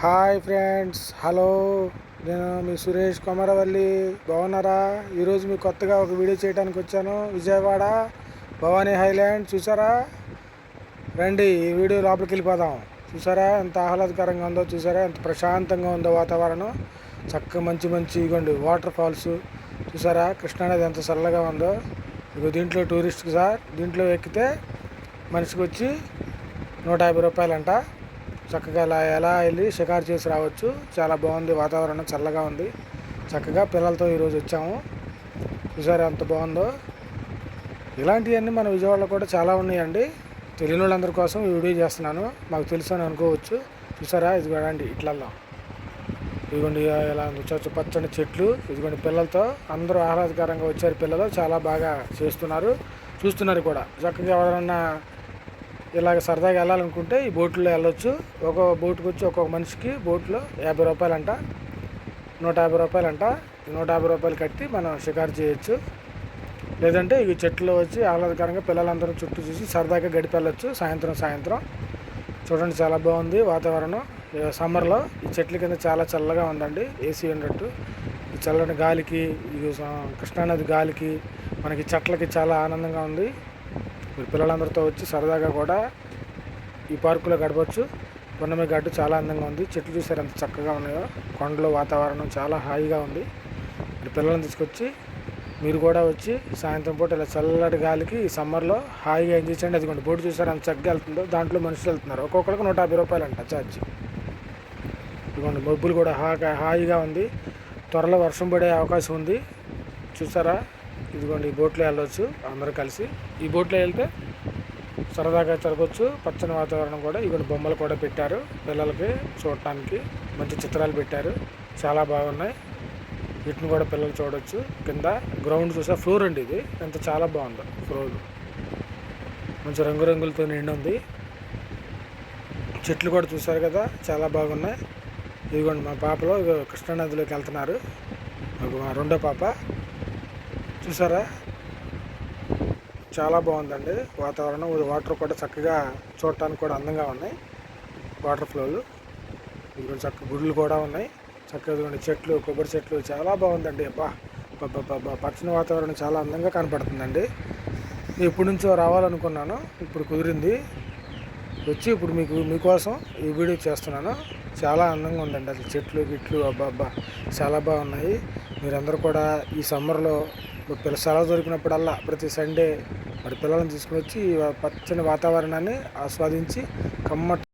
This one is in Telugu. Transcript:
Hi friends, hello. నేను మీ సురేష్ కొమరవల్లి. బాగున్నారా? ఈరోజు మీకు కొత్తగా ఒక వీడియో చేయడానికి వచ్చాను. విజయవాడ భవానీ హైలాండ్ చూసారా? రండి, ఈ వీడియో లోపలికి వెళ్ళిపోదాం. చూసారా ఎంత ఆహ్లాదకరంగా ఉందో? చూసారా ఎంత ప్రశాంతంగా ఉందో వాతావరణం? చక్కగా మంచి మంచి ఇగోండి వాటర్ ఫాల్స్. చూసారా కృష్ణానది ఎంత చల్లగా ఉందో? ఇగో దీంట్లో టూరిస్ట్ సార్, దీంట్లో ఎక్కితే మనిషికి వచ్చి 150 రూపాయలంట. చక్కగా ఎలా వెళ్ళి షికారు చేసి రావచ్చు. చాలా బాగుంది, వాతావరణం చల్లగా ఉంది. చక్కగా పిల్లలతో ఈరోజు వచ్చాము. చూసారా ఎంత బాగుందో? ఇలాంటివన్నీ మన విజయవాడలో కూడా చాలా ఉన్నాయండి. తెలియని వాళ్ళందరి కోసం ఈ వీడియో చేస్తున్నాను. మాకు తెలుసు అని అనుకోవచ్చు. చూసారా ఇది చూడండి, ఇట్లల్లో ఇదిగోండి ఎలా ఉంది, పచ్చని చెట్లు. ఇదిగోండి పిల్లలతో అందరూ ఆహ్లాదకరంగా వచ్చారు. పిల్లలు చాలా బాగా చేస్తున్నారు, చూస్తున్నారు కూడా. చక్కగా ఎవరైనా ఇలాగ సరదాగా వెళ్ళాలనుకుంటే ఈ బోట్లో వెళ్ళొచ్చు. ఒక బోటుకు వచ్చి ఒక్కొక్క మనిషికి బోట్లో 50 రూపాయలంట, 150 రూపాయలంట. 150 రూపాయలు కట్టి మనం షికారు చేయొచ్చు. లేదంటే ఈ చెట్లు వచ్చి ఆహ్లాదకరంగా పిల్లలందరూ చుట్టూ చూసి సరదాగా గడిపి వెళ్ళొచ్చు. సాయంత్రం చూడండి చాలా బాగుంది వాతావరణం. సమ్మర్లో ఈ చెట్ల కింద చాలా చల్లగా ఉందండి, ఏసీ ఉన్నట్టు. ఈ చల్లని గాలికి, ఈ కృష్ణానది గాలికి, మనకి చెట్లకి చాలా ఆనందంగా ఉంది. మీరు పిల్లలందరితో వచ్చి సరదాగా కూడా ఈ పార్కులో గడపచ్చు. పున్నమి గడ్డు చాలా అందంగా ఉంది. చెట్లు చూసారు ఎంత చక్కగా ఉన్నాయో. కొండలో వాతావరణం చాలా హాయిగా ఉంది. మీరు పిల్లల్ని తీసుకొచ్చి మీరు కూడా వచ్చి సాయంత్రం పూట ఇలా చల్లటి గాలికి ఈ సమ్మర్లో హాయిగా ఎంజాయ్ చేయండి. అదిగోండి బోటు చూసారు ఎంత చక్కగా వెళ్తుందో. దాంట్లో మనుషులు వెళ్తున్నారు. ఒక్కొక్కరికి 150 రూపాయలంట ఛార్జ్. ఇదిగోండి మబ్బులు కూడా హాయిగా ఉంది. త్వరలో వర్షం పడే అవకాశం ఉంది. చూసారా? ఇదిగోండి ఈ బోట్లో వెళ్ళవచ్చు అందరూ కలిసి. ఈ బోట్లో వెళ్తే సరదాగా తిరగచ్చు. పచ్చని వాతావరణం కూడా. ఇవన్నీ బొమ్మలు కూడా పెట్టారు పిల్లలకి చూడటానికి. మంచి చిత్రాలు పెట్టారు, చాలా బాగున్నాయి. వీటిని కూడా పిల్లలు చూడవచ్చు. కింద గ్రౌండ్ చూసా ఫ్లోర్ అండి ఇది. ఎంత చాలా బాగుందో ఫ్లోర్. మంచి రంగురంగులతో నిండి ఉంది. చెట్లు కూడా చూసారు కదా, చాలా బాగున్నాయి. ఇదిగోండి మా పాపలో కృష్ణానదిలోకి వెళ్తున్నారు. మా రెండో పాప. చూసారా చాలా బాగుందండి వాతావరణం. వాటర్ కూడా చక్కగా చూడటానికి కూడా అందంగా ఉన్నాయి. వాటర్ ఫ్లోలు. ఇదిగో చక్క గుళ్ళు కూడా ఉన్నాయి. చక్కగా చెట్లు, కొబ్బరి చెట్లు చాలా బాగుందండి. పచ్చని వాతావరణం చాలా అందంగా కనపడుతుందండి. ఎప్పటి నుంచో రావాలనుకున్నాను, ఇప్పుడు కుదిరింది వచ్చి ఇప్పుడు మీకోసం ఈ వీడియో చేస్తున్నాను. చాలా అందంగా ఉందండి అసలు. చెట్లు గిట్లు చాలా బాగున్నాయి. మీరందరూ కూడా ఈ సమ్మర్లో సెలవు దొరికినప్పుడల్లా ప్రతి సండే మరి పిల్లలను తీసుకుని వచ్చి పచ్చని వాతావరణాన్ని ఆస్వాదించి కమ్మ